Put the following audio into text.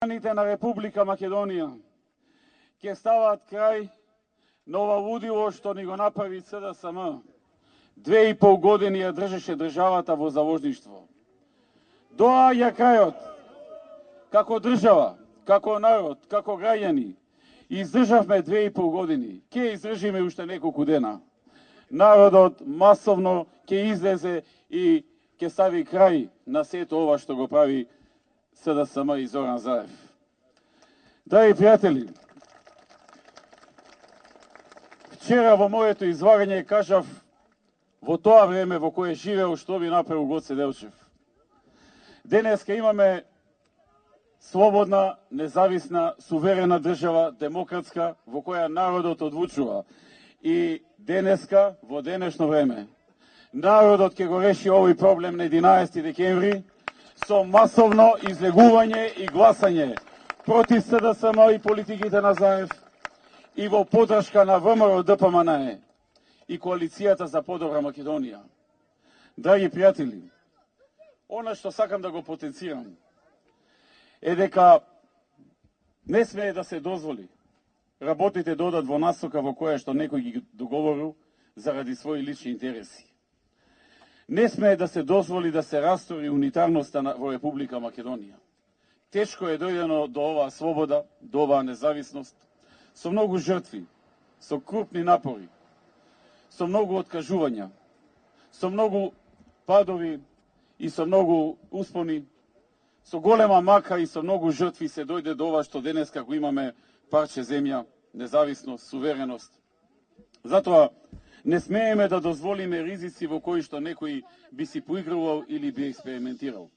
На Република Македонија ќе стават крај на ова лудило што ни го направи СДСМ. 2,5 години ја држеше државата во заложништво. Доаѓа крајот. Како држава, како народ, како граѓани, издржавме 2,5 години. Ќе издржиме уште неколку дена. Народот масовно ќе излезе и ќе стави крај на сето ова што го прави СДСМ и Зоран Заев. Драги пријатели, вчера во моето излагање кажав во тоа време во кое живеел што би направил Гоце Делчев. Денеска имаме слободна, независна, суверена држава, демократска, во која народот одлучува. И денеска, во денешно време, народот ќе го реши овој проблем на 11 декември со масовно излегување и гласање против СДСМ и политиките на Заев и во поддршка на ВМРО ДПМНЕ и Коалицијата за подобра Македонија. Драги пријатели, она што сакам да го потенцирам е дека не смее да се дозволи работите да одат во насока во која што некој ги договорил заради своји лични интереси. Не смее да се дозволи да се растори унитарноста во Република Македонија. Тешко е дојдено до оваа слобода, до оваа независност, со многу жртви, со крупни напори, со многу откажувања, со многу падови и со многу успони, со голема мака и со многу жртви се дојде до ова што денеска го имаме парче земја, независност, сувереност. Затоа не смееме да дозволиме ризици во кои што некој би си поигрувал или би експериментирал.